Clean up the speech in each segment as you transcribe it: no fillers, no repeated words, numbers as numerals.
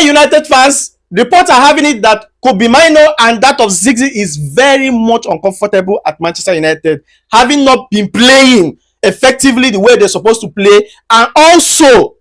United fans, reports are having it that Kobbie Mainoo and that of Zirkzee is very much uncomfortable at Manchester United, having not been playing effectively the way they're supposed to play, and also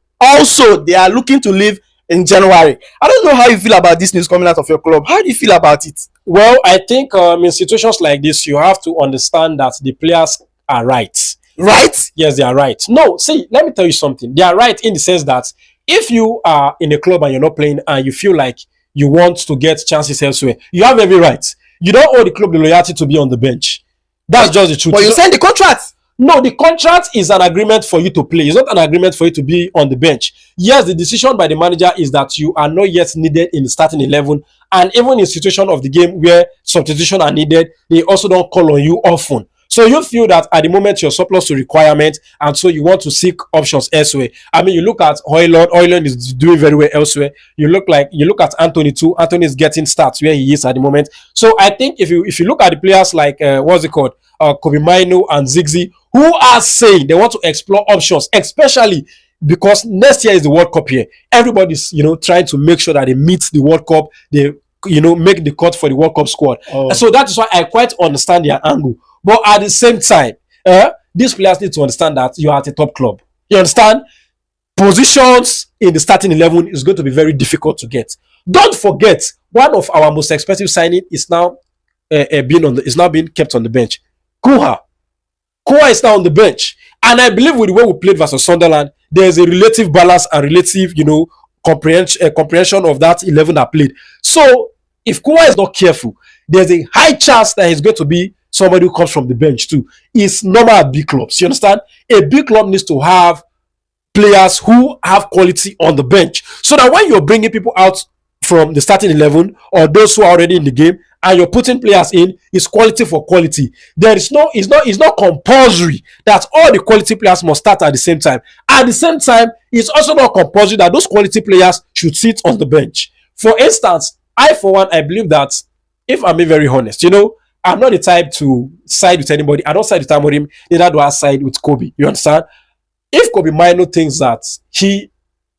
they are looking to leave in January. I don't know how you feel about this news coming out of your club. How do you feel about it? Well, I think in situations like this, you have to understand that the players are right. Right? Yes, they are right. No, see, let me tell you something. They are right in the sense that if you are in a club and you're not playing and you feel like you want to get chances elsewhere, you have every right. You don't owe the club the loyalty to be on the bench. That's just the truth. But you signed the contract. No, the contract is an agreement for you to play. It's not an agreement for you to be on the bench. Yes, the decision by the manager is that you are not yet needed in the starting 11. And even in situation of the game where substitution are needed, they also don't call on you often. So you feel that at the moment you're surplus to requirement, and so you want to seek options elsewhere. I mean, you look at Højlund. Højlund is doing very well elsewhere. You look at Anthony too. Anthony is getting starts where he is at the moment. So I think if you look at the players like Kobbie Mainoo and Zirkzee, who are saying they want to explore options, especially because next year is the World Cup year. Everybody's trying to make sure that they meet the World Cup. They make the cut for the World Cup squad. So that is why I quite understand their angle. But at the same time, these players need to understand that you are at a top club. You understand? Positions in the starting 11 is going to be very difficult to get. Don't forget, one of our most expensive signing is now being kept on the bench. Koha is now on the bench, and I believe with the way we played versus Sunderland, there is a relative balance and relative, comprehension of that 11 that played. So if Koha is not careful, there's a high chance that he's going to be somebody who comes from the bench too. It's normal at big clubs. You understand? A big club needs to have players who have quality on the bench, so that when you're bringing people out from the starting 11 or those who are already in the game and you're putting players in, it's quality for quality. It's not compulsory that all the quality players must start at the same time. At the same time, it's also not compulsory that those quality players should sit on the bench. For instance, I believe that, if I'm being very honest, I'm not the type to side with anybody. I don't side with Amorim, neither do I side with Kobbie. You understand? If Kobbie Mainoo thinks that he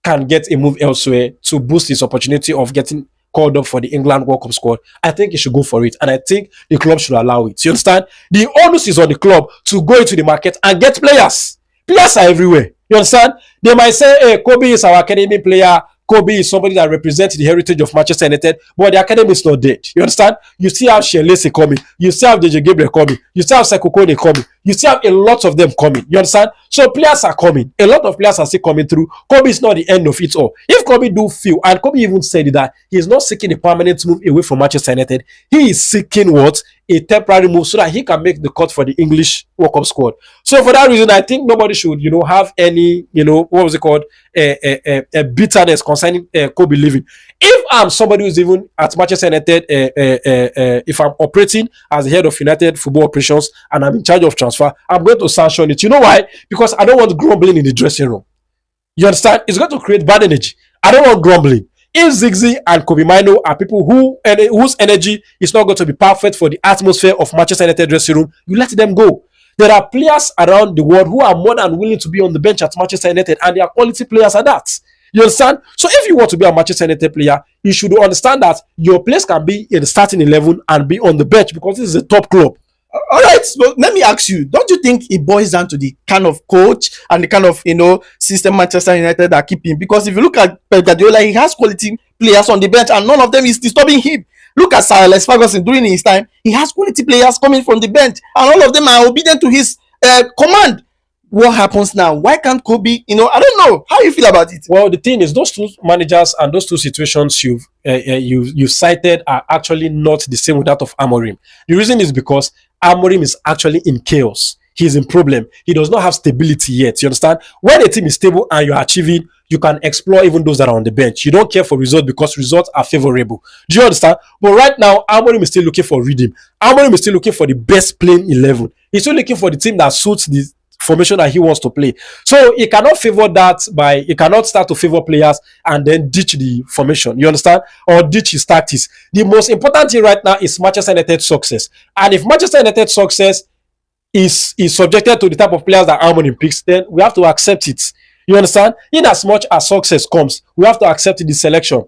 can get a move elsewhere to boost his opportunity of getting called up for the England World Cup squad, I think he should go for it. And I think the club should allow it. You understand? The onus is on the club to go into the market and get players. Players are everywhere. You understand? They might say, hey, Kobbie is our academy player. Kobbie is somebody that represents the heritage of Manchester United, but the academy is not dead. You understand? You still have Shelese coming. You still have DJ Gabriel coming. You still have Sekukone coming. You still have a lot of them coming. You understand? So players are coming. A lot of players are still coming through. Kobbie is not the end of it all. If Kobbie do feel, and Kobbie even said that he is not seeking a permanent move away from Manchester United, he is seeking what? A temporary move so that he can make the cut for the English World Cup squad. So for that reason, I think nobody should, have any, a bitterness concerning Kobbie leaving. If I'm somebody who's even at Manchester United, if I'm operating as the head of United football operations and I'm in charge of transfer, I'm going to sanction it. You know why? Because I don't want grumbling in the dressing room. You understand? It's going to create bad energy. I don't want grumbling. If Zirkzee and Kobbie Mainoo are people whose energy is not going to be perfect for the atmosphere of Manchester United dressing room, you let them go. There are players around the world who are more than willing to be on the bench at Manchester United, and they are quality players at that. You understand? So if you want to be a Manchester United player, you should understand that your place can be in the starting 11 and be on the bench because this is a top club. All right, so let me ask you, don't you think it boils down to the kind of coach and the kind of system Manchester United are keeping? Because if you look at Pep Guardiola, he has quality players on the bench and none of them is disturbing him. Look at Sir Alex Ferguson during his time. He has quality players coming from the bench and all of them are obedient to his command. What happens now? Why can't Kobbie, I don't know. How you feel about it? Well, the thing is, those two managers and those two situations you've cited are actually not the same with that of Amorim. The reason is because Amorim is actually in chaos. He's in problem. He does not have stability yet. You understand? When a team is stable and you're achieving, you can explore even those that are on the bench. You don't care for results because results are favorable. Do you understand? But right now, Amorim is still looking for rhythm. Amorim is still looking for the best playing 11. He's still looking for the team that suits the formation that he wants to play. So he cannot favor that he cannot start to favor players and then ditch the formation. You understand? Or ditch his tactics. The most important thing right now is Manchester United success. And if Manchester United success is subjected to the type of players that Amorim picks, then we have to accept it. You understand? In as much as success comes, we have to accept the selection.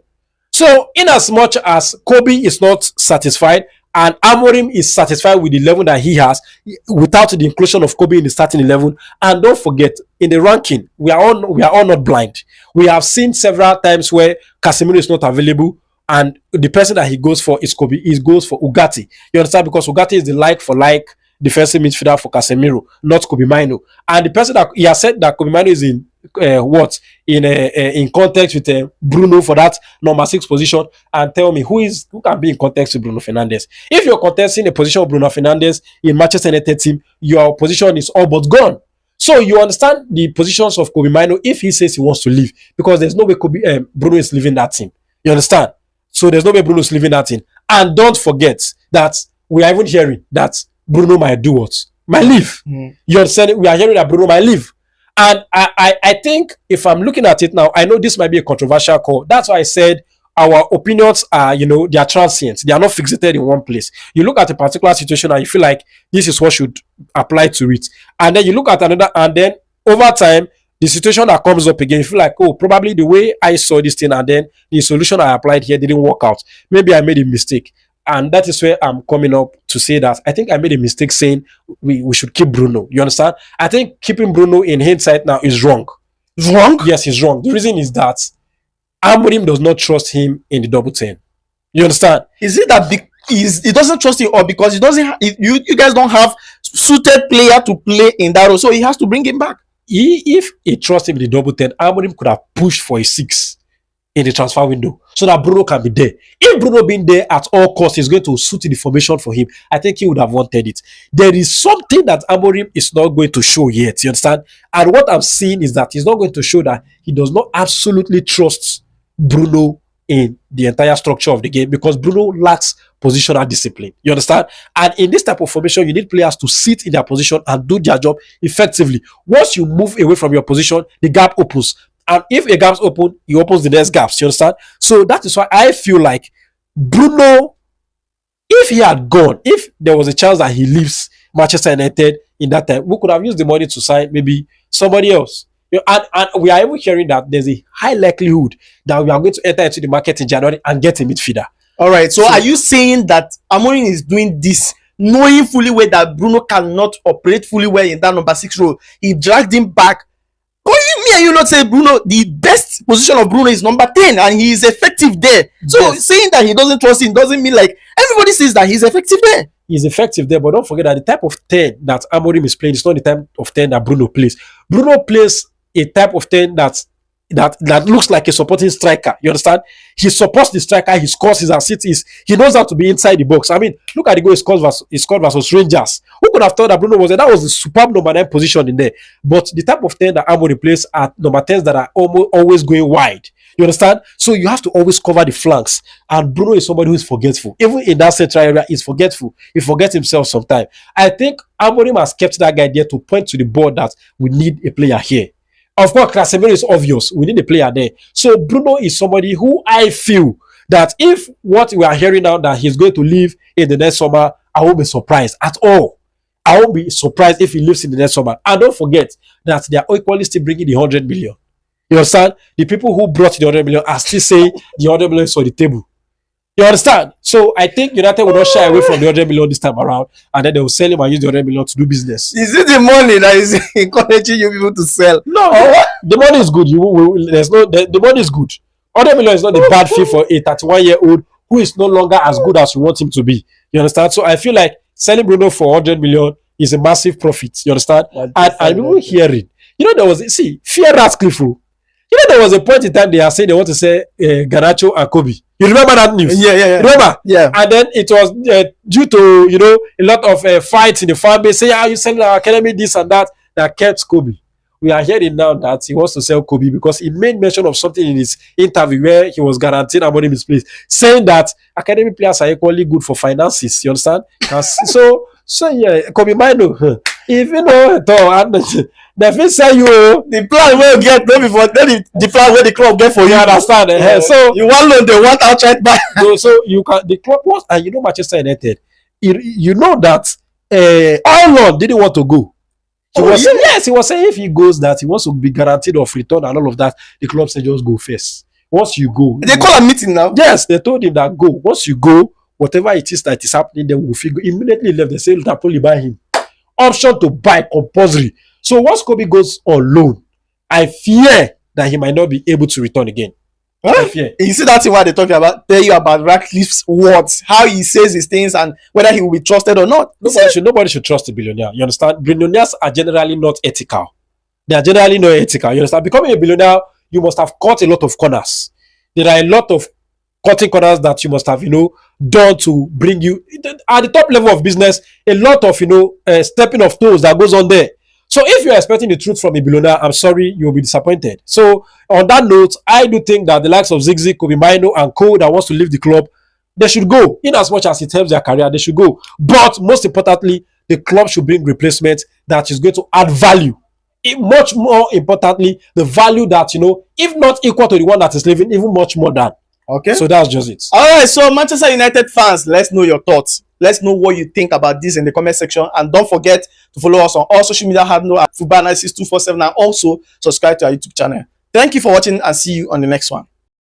So, in as much as Kobbie is not satisfied and Amorim is satisfied with the level that he has without the inclusion of Kobbie in the starting 11, and don't forget, in the ranking, we are all not blind. We have seen several times where Casemiro is not available and the person that he goes for is Kobbie. He goes for Ugarte. You understand? Because Ugarte is the like for like defensive midfielder for Casemiro, not Kobbie Mainoo. And the person that he has said that Kobbie Mainoo is in in context with Bruno for that number 6 position, and tell me who can be in context with Bruno Fernandes. If you're contesting a position of Bruno Fernandes in Manchester United team, your position is all but gone. So you understand the positions of Kobbie Mainoo if he says he wants to leave, because there's no way Bruno is leaving that team. You understand? So there's no way Bruno is leaving that team. And don't forget that we are even hearing that Bruno might do what? Might leave. You understand? We are hearing that Bruno might leave. And I think if I'm looking at it now, I know this might be a controversial call. That's why I said our opinions are, they are transient. They are not fixated in one place. You look at a particular situation and you feel like this is what should apply to it. And then you look at another, and then over time, the situation that comes up again, you feel like, oh, probably the way I saw this thing and then the solution I applied here didn't work out. Maybe I made a mistake. And that is where I'm coming up to say that I think I made a mistake saying we should keep Bruno. You understand? I think keeping Bruno in hindsight now is wrong. Wrong? Yes, it's wrong. The reason is that Amorim does not trust him in the double 10. You understand? Is it that he doesn't trust him, or because he doesn't? You guys don't have suited player to play in that role, so he has to bring him back. If he trusts him in the double 10, Amorim could have pushed for a 6 in the transfer window so that Bruno can be there. If Bruno being there at all costs is going to suit the formation for him, I think he would have wanted it. There is something that Amorim is not going to show yet, you understand? And what I'm seeing is that he's not going to show that he does not absolutely trust Bruno in the entire structure of the game, because Bruno lacks positional discipline. You understand? And in this type of formation, you need players to sit in their position and do their job effectively. Once you move away from your position, the gap opens. And if a gap's open, he opens the next gaps. You understand? So that is why I feel like Bruno, if he had gone, if there was a chance that he leaves Manchester United in that time, we could have used the money to sign maybe somebody else. And we are even hearing that there's a high likelihood that we are going to enter into the market in January and get a midfielder. All right. So are you saying that Amorim is doing this knowing fully well that Bruno cannot operate fully well in that number 6 role? He dragged him back. Me and you not say Bruno, the best position of Bruno is number 10 and he is effective there. So yes, saying that he doesn't trust him doesn't mean like everybody says that he's effective there. He's effective there, but don't forget that the type of 10 that Amorim is playing is not the type of 10 that Bruno plays. Bruno plays a type of 10 that looks like a supporting striker. You understand? He supports the striker, he scores his assists, he knows how to be inside the box. I mean, look at the goal he scored versus Rangers. Who could have thought that Bruno was there? That was the superb number 9 position in there. But the type of 10 that Amorim plays are number 10s that are always going wide. You understand? So you have to always cover the flanks. And Bruno is somebody who is forgetful. Even in that central area, he's forgetful. He forgets himself sometimes. I think Amorim has kept that guy there to point to the board that we need a player here. Of course, Casemiro is obvious. We need a player there. So Bruno is somebody who I feel that if what we are hearing now that he's going to leave in the next summer, I won't be surprised at all. I won't be surprised if he leaves in the next summer. And don't forget that they are equally still bringing the 100 million. You understand? The people who brought the 100 million are still saying the 100 million is on the table. You understand? So I think United will not shy away from the 100 million this time around, and then they will sell him and use the 100 million to do business. Is it the money that is encouraging you people to sell? No, the money is good. The money is good. 100 million is not a bad fee for a 31-year-old who is no longer as good as you want him to be. You understand? So I feel like selling Bruno for 100 million is a massive profit. You understand? And I'm even hearing, there was fear Ratcliffe. There was a point in time they are saying they want to sell Garnacho and Kobbie. You remember that news? Yeah. Remember? Yeah. And then it was due to, a lot of fights in the fan base, say, you selling our academy, this and that kept Kobbie. We are hearing now that he wants to sell Kobbie because he made mention of something in his interview where he was guaranteeing Amorim his place, saying that academy players are equally good for finances. You understand? So yeah, Kobbie Mainoo, if you know at all, and the first say you the plan will get maybe for the plan where the club get for you. Understand? So you want loan, they want outright buy. So you can the club was, and Manchester United, you know that Ireland didn't want to go. He was saying if he goes that he wants to be guaranteed of return and all of that. The club said just go first. once you go, They call a meeting now. yes, they told him that go. Once you go, whatever it is that is happening, they will figure. Immediately left. They say Napoli buy him. Option to buy compulsory. So once Kobbie goes on loan, I fear that he might not be able to return again. I fear. You see that thing why they talking about, tell you about Ratcliffe's words, how he says his things, and whether he will be trusted or not. Nobody should trust a billionaire. You understand? Billionaires are generally not ethical. They are generally not ethical. You understand? Becoming a billionaire, you must have cut a lot of corners. There are a lot of cutting corners that you must have, done to bring you at the top level of business. A lot of, stepping of toes that goes on there. So if you're expecting the truth from a billionaire, I'm sorry, you'll be disappointed. So on that note, I do think that the likes of Zirkzee, Kobbie Mainoo, and co that wants to leave the club, they should go. In as much as it helps their career, they should go. But most importantly, the club should bring replacement that is going to add value. Much more importantly, the value that, if not equal to the one that is leaving, even much more than. Okay. So that's just it. All right. So Manchester United fans, let's know your thoughts. Let's know what you think about this in the comment section. And don't forget to follow us on all social media handles at Football Analysis 247 and also subscribe to our YouTube channel. Thank you for watching and see you on the next one.